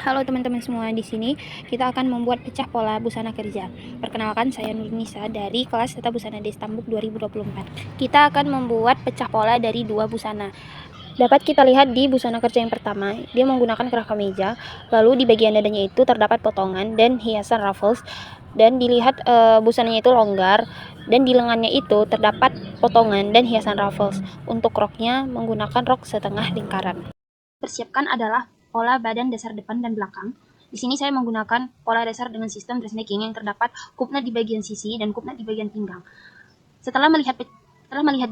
Halo teman-teman semua, di sini kita akan membuat pecah pola busana kerja. Perkenalkan, saya Nurnisa dari kelas Tata Busana Destambuk 2024. Kita akan membuat pecah pola dari dua busana. Dapat kita lihat di busana kerja yang pertama, dia menggunakan kerah kemeja, lalu di bagian dadanya itu terdapat potongan dan hiasan ruffles, dan dilihat busananya itu longgar, dan di lengannya itu terdapat potongan dan hiasan ruffles. Untuk roknya menggunakan rok setengah lingkaran. Persiapkan adalah pola badan dasar depan dan belakang. Di sini saya menggunakan pola dasar dengan sistem dressmaking yang terdapat kupnat di bagian sisi dan kupnat di bagian pinggang. Setelah melihat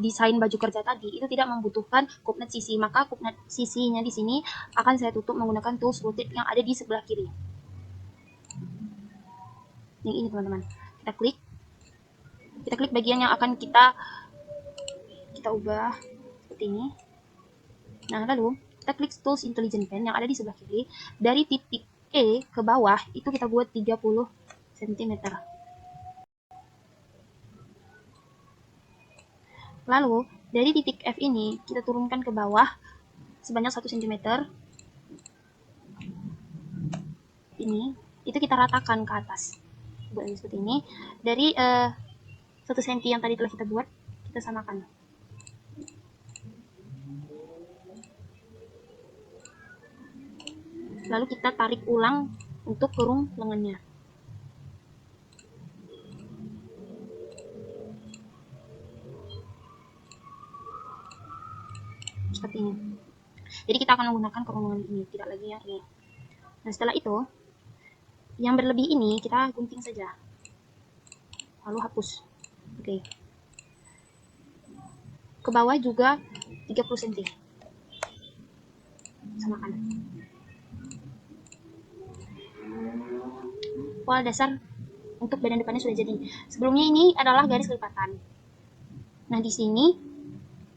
desain baju kerja tadi, itu tidak membutuhkan kupnat sisi, maka kupnat sisinya di sini akan saya tutup menggunakan tools rotate yang ada di sebelah kiri. Yang ini teman-teman. Kita klik bagian yang akan kita ubah seperti ini. Nah, lalu kita klik tools intelligent pen yang ada di sebelah kiri. Dari titik E ke bawah itu kita buat 30 cm. Lalu dari titik F ini kita turunkan ke bawah sebanyak 1 cm. Ini itu kita ratakan ke atas. Buat seperti ini. Dari 1 cm yang tadi telah kita buat, kita samakan. Lalu kita tarik ulang untuk kurung lengannya. Seperti ini. Jadi kita akan menggunakan kurung lengan ini, tidak lagi yang ini. Nah, setelah itu, yang berlebih ini kita gunting saja. Lalu hapus. Oke. Ke bawah juga 30 cm. Samakan. Pola dasar untuk badan depannya sudah jadi. Sebelumnya ini adalah garis lipatan. Nah, di sini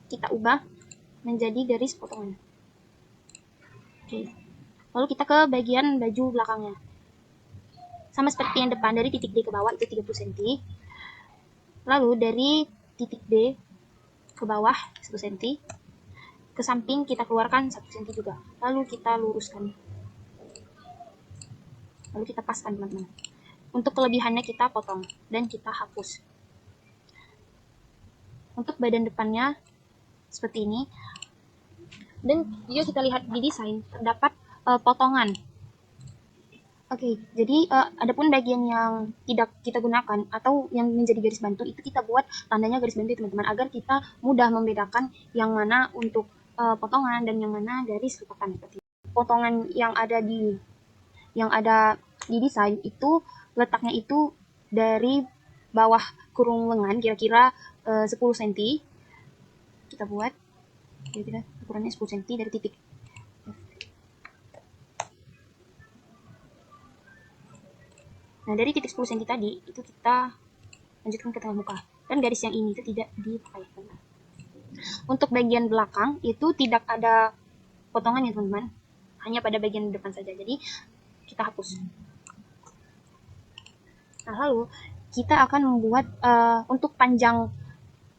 kita ubah menjadi garis potongan. Oke. Lalu kita ke bagian baju belakangnya. Sama seperti yang depan, dari titik D ke bawah itu 30 cm. Lalu dari titik D ke bawah 1 cm. Ke samping kita keluarkan 1 cm juga. Lalu kita luruskan. Lalu kita paskan, teman-teman. Untuk kelebihannya kita potong dan kita hapus. Untuk badan depannya seperti ini. Dan juga kita lihat di desain terdapat potongan. Oke, jadi adapun bagian yang tidak kita gunakan atau yang menjadi garis bantu itu kita buat tandanya garis bantu, teman-teman, agar kita mudah membedakan yang mana untuk potongan dan yang mana garis lipatan. Potongan yang ada di desain itu letaknya itu dari bawah kurung lengan kira-kira 10 cm. Kita buat kira-kira ukurannya 10 cm dari titik. Nah, dari titik 10 cm tadi itu kita lanjutkan ke tengah muka, dan garis yang ini itu tidak dipakai. Untuk bagian belakang itu tidak ada potongan ya, teman-teman, hanya pada bagian depan saja, jadi kita hapus. Nah, lalu kita akan membuat untuk panjang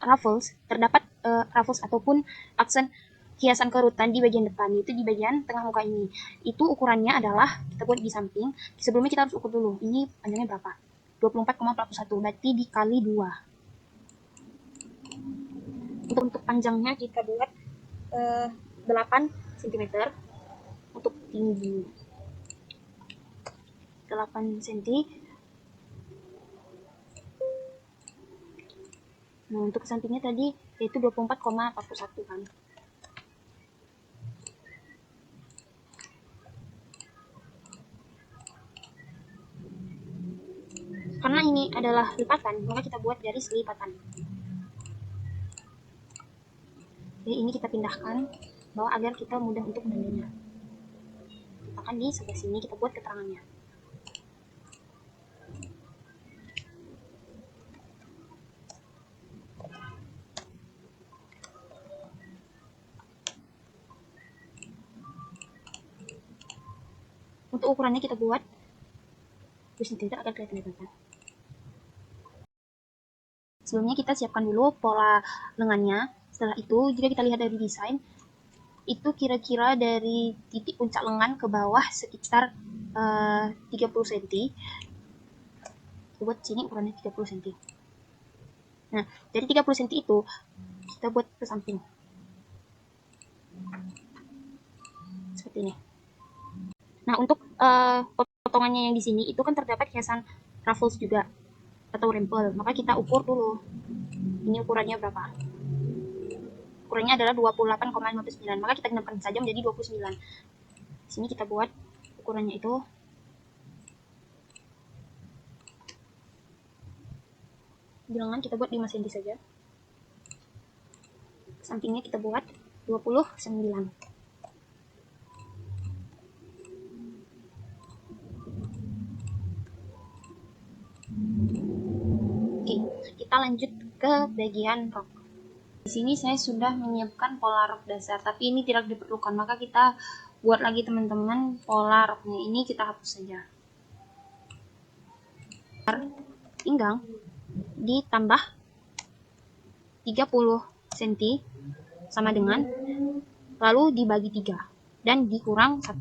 ruffles, terdapat ruffles ataupun aksen hiasan kerutan di bagian depan, yaitu di bagian tengah muka ini. Itu ukurannya adalah kita buat di samping. Sebelumnya kita harus ukur dulu, ini panjangnya berapa, 24,41, berarti dikali 2. Untuk panjangnya kita buat 8 cm. Untuk tinggi 8 cm. Nah, untuk sampingnya tadi yaitu 24,41 kan. Karena ini adalah lipatan, maka kita buat garis lipatan. Jadi ini kita pindahkan bawah agar kita mudah untuk menandainya. Akan di sebelah sini kita buat keterangannya. Untuk ukurannya kita buat 2 cm agar kelihatan lipatan. Sebelumnya kita siapkan dulu pola lengannya. Setelah itu, jika kita lihat dari desain, itu kira-kira dari titik puncak lengan ke bawah sekitar 30 cm. Buat sini ukurannya 30 cm. Nah, dari 30 cm itu kita buat ke samping. Seperti ini. Nah, untuk potongannya yang di sini itu kan terdapat hiasan ruffles juga atau rempel. Maka kita ukur dulu. Ini ukurannya berapa? Ukurannya adalah 28,59. Maka kita genapkan saja menjadi 29. Di sini kita buat ukurannya itu bilangan kita buat 5 cm saja. Sampingnya kita buat 29. Oke, kita lanjut ke bagian rok. Di sini saya sudah menyiapkan pola rok dasar, tapi ini tidak diperlukan, maka kita buat lagi teman-teman. Pola roknya ini kita hapus saja. Pinggang ditambah 30 cm sama dengan, lalu dibagi 3 dan dikurang 1.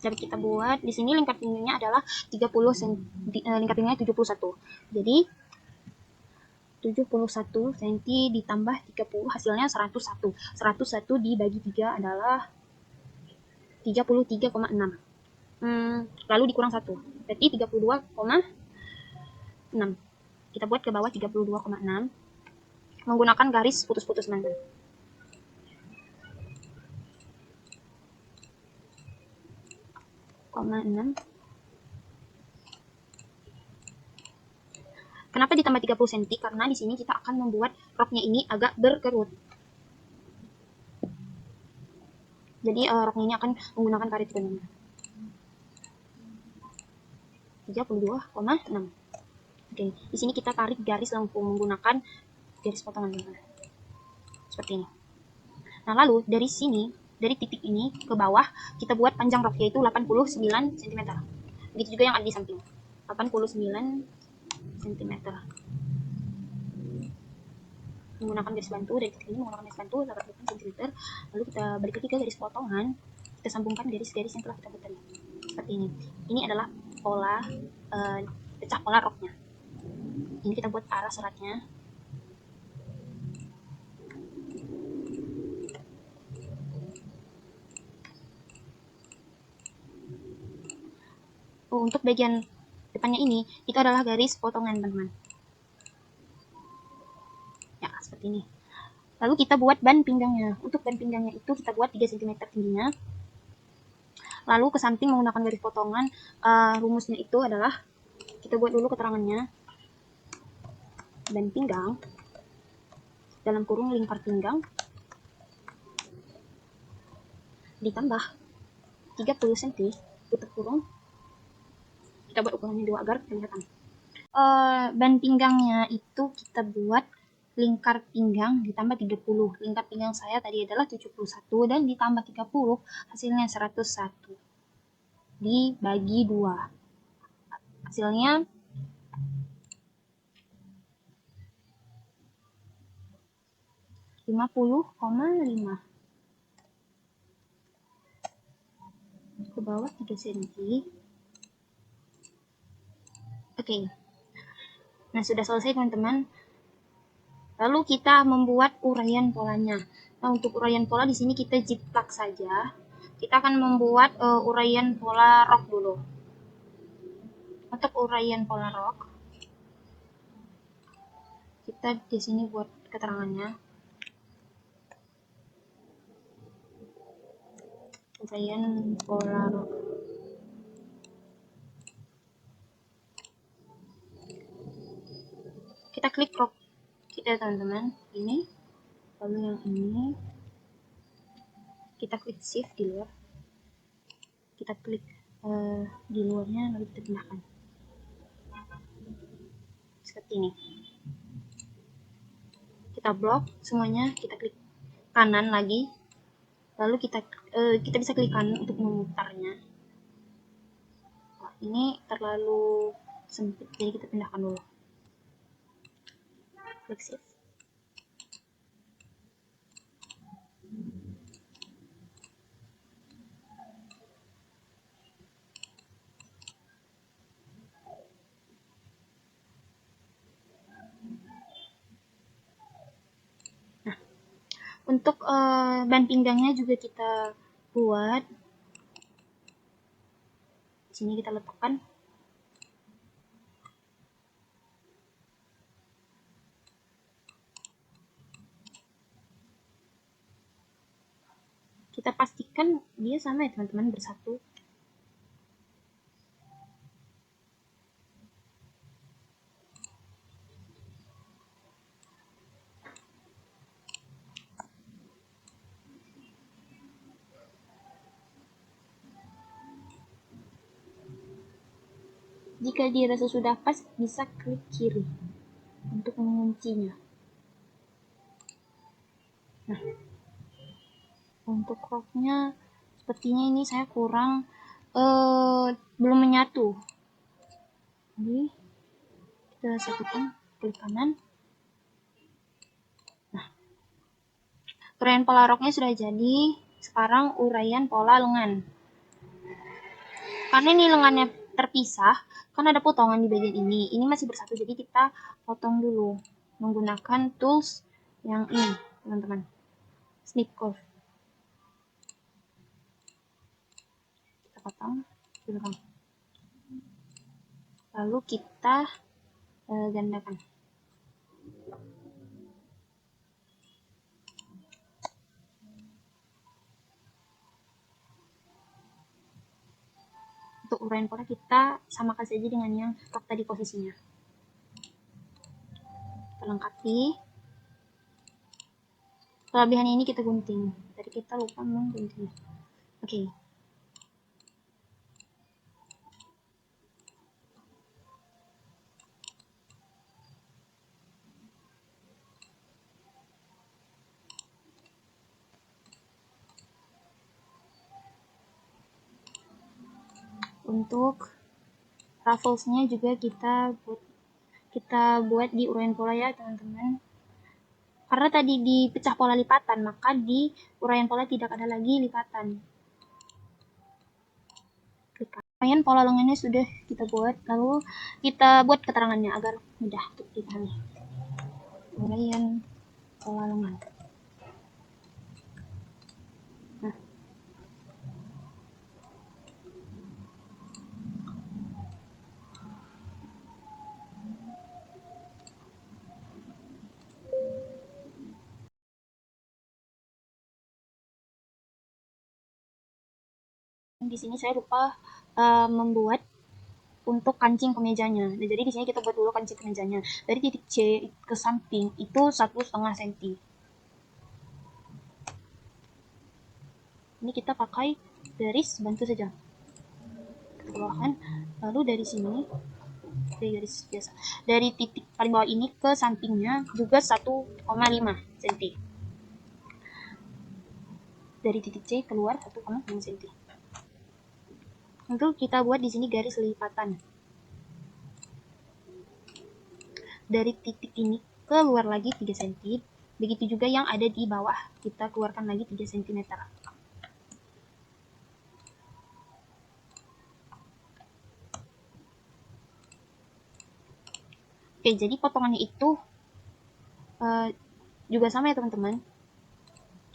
Jadi kita buat di sini lingkar pinggangnya adalah 30 cm, lingkar pinggangnya 71. Jadi 71 cm ditambah 30 hasilnya 101. 101 dibagi 3 adalah 33,6. Lalu dikurang 1. Berarti 32,6. Kita buat ke bawah 32,6 menggunakan garis putus-putus teman-teman. Kenapa ditambah 30 cm? Karena di sini kita akan membuat roknya ini agak berkerut. Jadi roknya ini akan menggunakan karet benang. 32,6. Oke, di sini kita tarik garis lengkung menggunakan garis potongan teman-teman. Seperti ini. Nah, lalu dari sini, dari titik ini ke bawah kita buat panjang rok yaitu 89 cm. Begitu juga yang ada di samping. 89 cm. Menggunakan garis bantu dari titik ini menggunakan garis bantu 88 cm. Lalu kita balik lagi ke garis potongan, kita sambungkan garis-garis yang telah kita buat tadi. Seperti ini. Ini adalah pola pecah pola roknya. Ini kita buat arah seratnya. Untuk bagian depannya ini itu adalah garis potongan teman-teman. Ya, seperti ini. Lalu kita buat ban pinggangnya. Untuk ban pinggangnya itu kita buat 3 cm tingginya. Lalu ke samping menggunakan garis potongan. Rumusnya itu adalah kita buat dulu keterangannya. Ban pinggang dalam kurung lingkar pinggang ditambah 30 cm tutup kurung. Kita buat ukurannya 2 agar kelihatan. Ban pinggangnya itu kita buat lingkar pinggang ditambah 30. Lingkar pinggang saya tadi adalah 71 dan ditambah 30 hasilnya 101. Dibagi 2. Hasilnya 50,5. Ke bawah 3 cm. Oke. Nah, sudah selesai teman-teman. Lalu kita membuat uraian polanya. Nah, untuk uraian pola di sini kita jiplak saja. Kita akan membuat uraian pola rok dulu. Untuk uraian pola rok, kita di sini buat keterangannya. Uraian pola rok. Kita klik rok kita teman-teman, ini, lalu yang ini, kita klik shift di luar, kita klik di luarnya, lalu kita pindahkan seperti ini. Kita blok semuanya, kita klik kanan lagi, lalu kita bisa klik kanan untuk memutarnya. Ini terlalu sempit, jadi kita pindahkan dulu. Klik shift. Nah, untuk ban pinggangnya juga kita buat. Di sini kita letakkan. Kita pastikan dia sama ya teman-teman, bersatu. Jika dirasa sudah pas, bisa klik kiri untuk menguncinya. Nah, untuk roknya sepertinya ini saya kurang belum menyatu. Jadi kita satukan, klik kanan. Nah, uraian pola roknya sudah jadi. Sekarang uraian pola lengan. Karena ini lengannya terpisah, kan ada potongan di bagian ini. Ini masih bersatu, jadi kita potong dulu menggunakan tools yang ini, teman-teman. Snip curve. Kita potong dulu. Lalu kita gandakan. Untuk uraian pola kita samakan saja dengan yang rok tadi posisinya. Kita lengkapi. Kelebihan ini kita gunting. Tadi kita lupa menggunting. Oke. Untuk ruffles-nya juga kita buat di uraian pola ya teman-teman. Karena tadi dipecah pola lipatan, maka di uraian pola tidak ada lagi lipatan. Uraian pola lengannya sudah kita buat, lalu kita buat keterangannya agar mudah untuk dipahami. Uraian pola lengan. Nah, di sini saya lupa membuat untuk kancing kemejanya. Nah, jadi di sini kita buat dulu kancing kemejanya. Dari titik C ke samping itu 1,5 cm. Ini kita pakai garis bantu saja. Kita keluarkan. Lalu dari sini garis biasa. Dari titik paling bawah ini ke sampingnya juga 1,5 cm. Dari titik C keluar 1,5 cm. Untuk kita buat di sini garis lipatan. Dari titik ini keluar lagi 3 cm. Begitu juga yang ada di bawah, kita keluarkan lagi 3 cm. Oke, jadi potongannya itu juga sama ya teman-teman.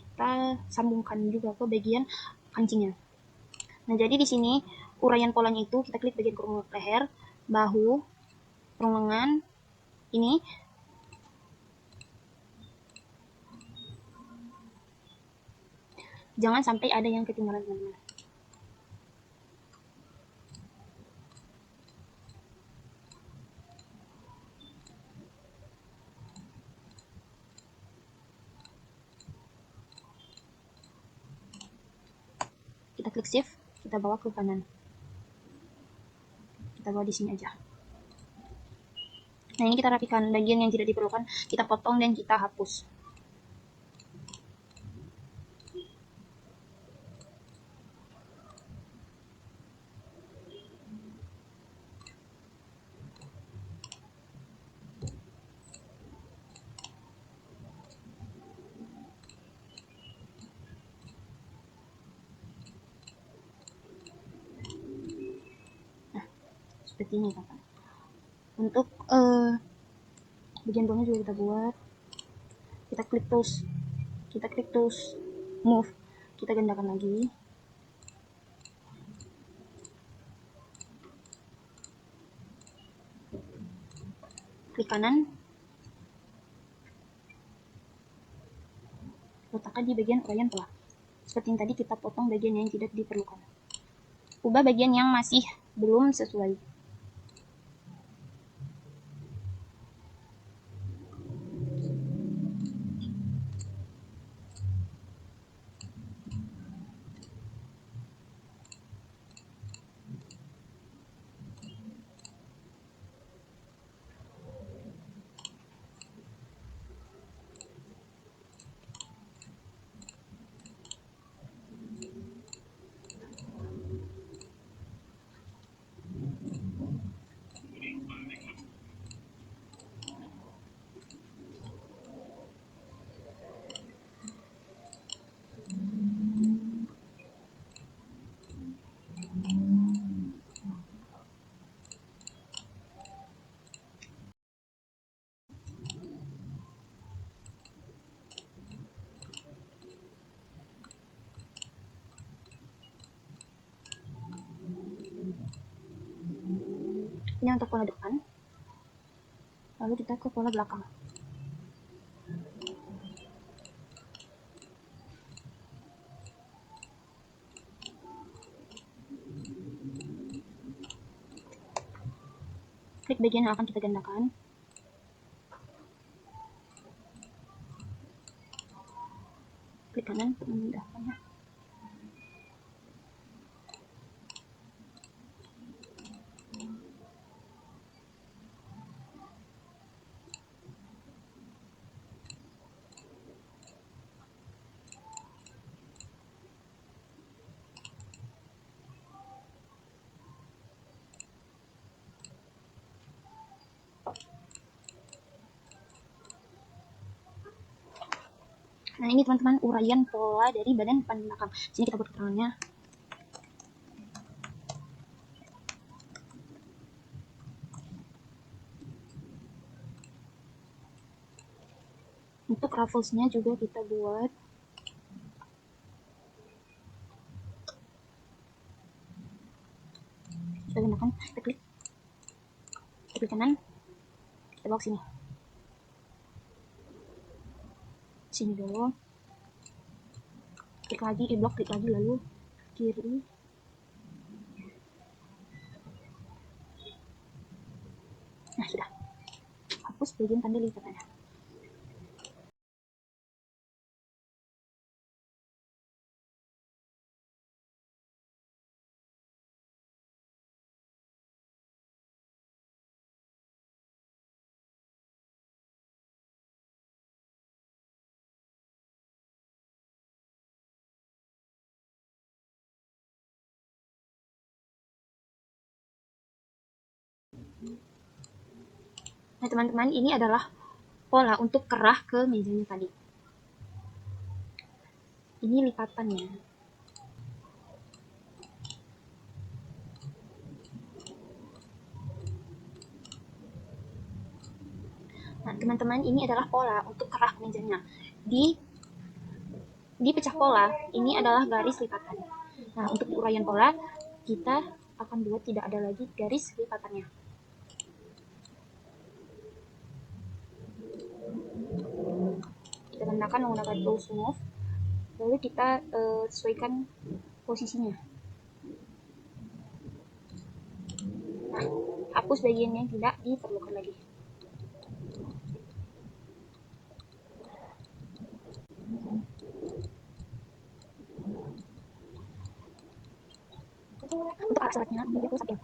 Kita sambungkan juga ke bagian kancingnya. Nah, jadi di sini uraian polanya itu kita klik bagian kurung leher, bahu, kurung lengan, ini. Jangan sampai ada yang ketinggalan teman-teman. Kita klik shift, kita bawa ke kanan. Kita bawa di sini aja. Nah, ini kita rapikan. Bagian yang tidak diperlukan kita potong dan kita hapus. seperti ini kan. Untuk bagian bawahnya juga kita buat, kita klik terus move, kita gandakan lagi, klik kanan, letakkan di bagian urayan pola. Seperti yang tadi kita potong bagian yang tidak diperlukan. Ubah bagian yang masih belum sesuai. Ini untuk pola depan, lalu kita ke pola belakang. Klik bagian yang akan kita gandakan, klik kanan untuk memindahkannya. Nah, ini teman-teman uraian pola dari badan depan belakang. Sini kita buat keterangannya. Untuk rufflesnya juga kita buat. Kita gunakan, kita klik kanan, kita bawa ke sini. Sini dulu. Klik lagi, blok, klik lagi, lalu kiri. Nah, sudah. Hapus bagian tanda lipatannya. Nah, teman-teman, ini adalah pola untuk kerah ke mejanya tadi. Ini lipatannya. Nah, teman-teman, ini adalah pola untuk kerah ke mejanya. Di pecah pola, ini adalah garis lipatan. Nah, untuk uraian pola, kita akan buat tidak ada lagi garis lipatannya. Kita gunakan menggunakan tools move, lalu kita sesuaikan posisinya. Nah, hapus bagian yang tidak diperlukan lagi. Untuk alat selatnya, itu saking.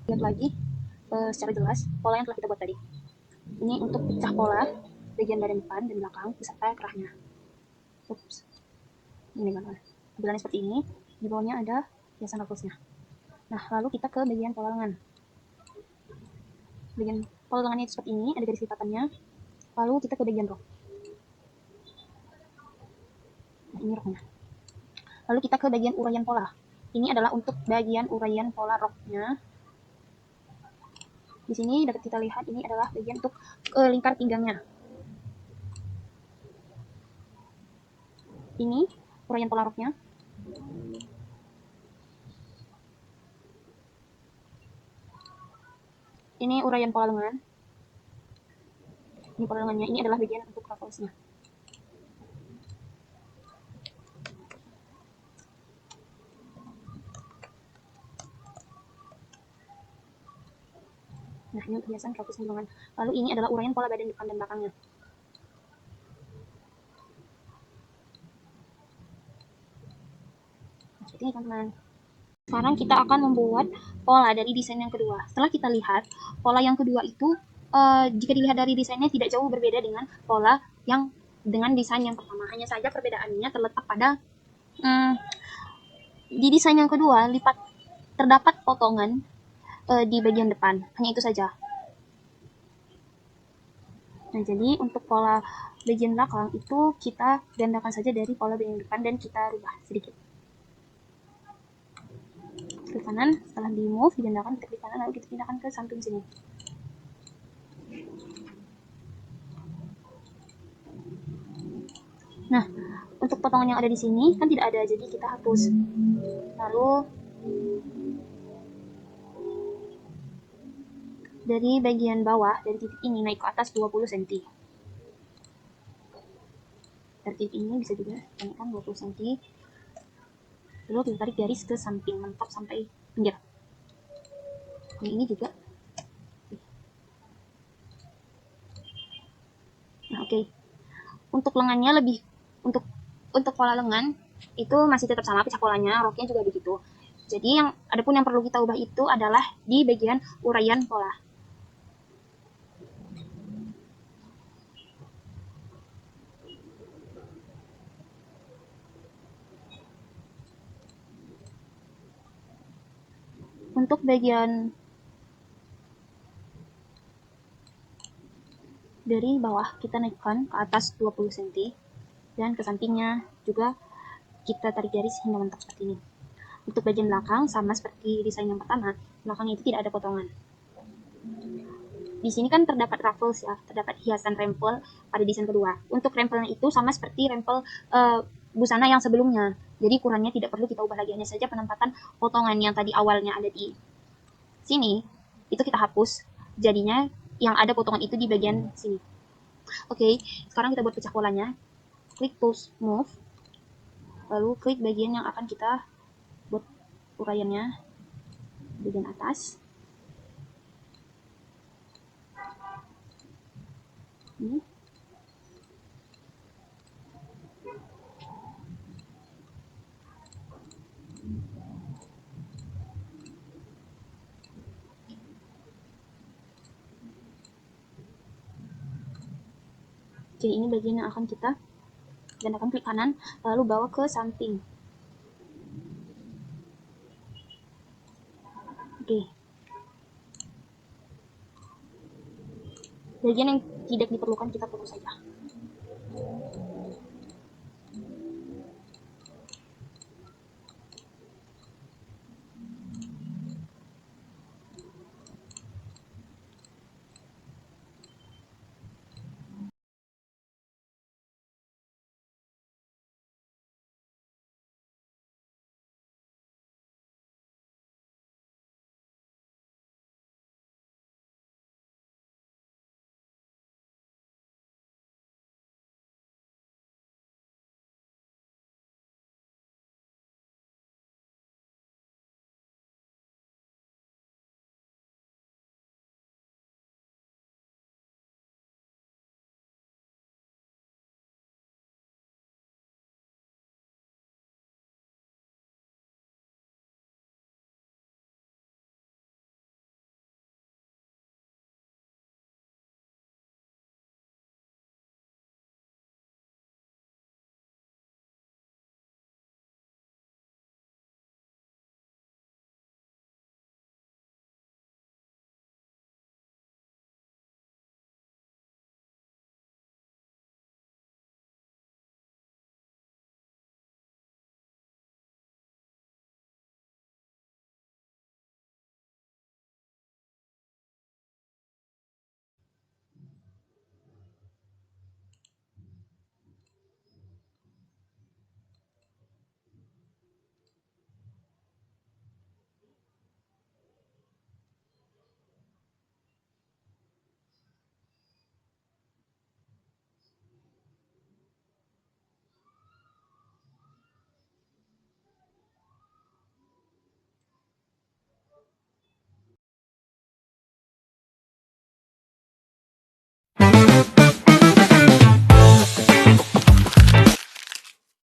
Lihat lagi secara jelas pola yang telah kita buat tadi. Ini untuk pecah pola bagian badan depan dan belakang beserta kerahnya. Ups. Ini kan tampilannya seperti ini. Di bawahnya ada hiasan rufflesnya. Nah, lalu kita ke bagian pola lengan. Bagian pola lengannya itu seperti ini, ada garis likatannya. Lalu kita ke bagian rok. Nah, ini roknya. Lalu kita ke bagian uraian pola. Ini adalah untuk bagian uraian pola roknya. Di sini dapat kita lihat ini adalah bagian untuk lingkar pinggangnya. Ini uraian pola roknya. Ini uraian pola lengan. Ini pola lengannya. Ini adalah bagian untuk rufflesnya. Nah, ini untuk hiasan ruffles lengan. Lalu ini adalah uraian pola badan depan dan belakangnya. Nah, seperti ini teman-teman. Sekarang kita akan membuat pola dari desain yang kedua. Setelah kita lihat pola yang kedua itu, jika dilihat dari desainnya tidak jauh berbeda dengan pola yang dengan desain yang pertama. Hanya saja perbedaannya terletak pada di desain yang kedua terdapat potongan di bagian depan. Hanya itu saja. Nah, jadi untuk pola bagian belakang itu kita gandakan saja dari pola bagian depan dan kita rubah sedikit. Klik kanan, setelah di move digandakan, kita klik kanan lalu kita pindahkan ke samping sini. Nah, untuk potongan yang ada di sini kan tidak ada, jadi kita hapus. Lalu dari bagian bawah, dari titik ini naik ke atas 20 cm. Dari titik ini bisa juga naikkan 20 cm. Lalu kita tarik garis ke samping, mentok sampai pinggir. Ini juga. Nah, oke. Untuk lengannya untuk pola lengan itu masih tetap sama pecah polanya, roknya juga begitu. Jadi adapun yang perlu kita ubah itu adalah di bagian uraian pola. Untuk bagian dari bawah kita naikkan ke atas 20 cm dan ke sampingnya juga kita tarik garis hingga mentok seperti ini. Untuk bagian belakang sama seperti desain yang pertama, belakangnya itu tidak ada potongan. Di sini kan terdapat ruffles ya, terdapat hiasan rempel pada desain kedua. Untuk rempelnya itu sama seperti rempel busana yang sebelumnya. Jadi ukurannya tidak perlu kita ubah lagi, hanya saja penempatan potongan yang tadi awalnya ada di sini itu kita hapus. Jadinya yang ada potongan itu di bagian sini. Oke, sekarang kita buat pecah polanya. Klik tools move. Lalu klik bagian yang akan kita buat uraiannya, bagian atas. Ini. Oke, ini bagian yang akan kita gandakan, klik kanan, lalu bawa ke samping. Oke. Bagian yang tidak diperlukan kita fokus saja.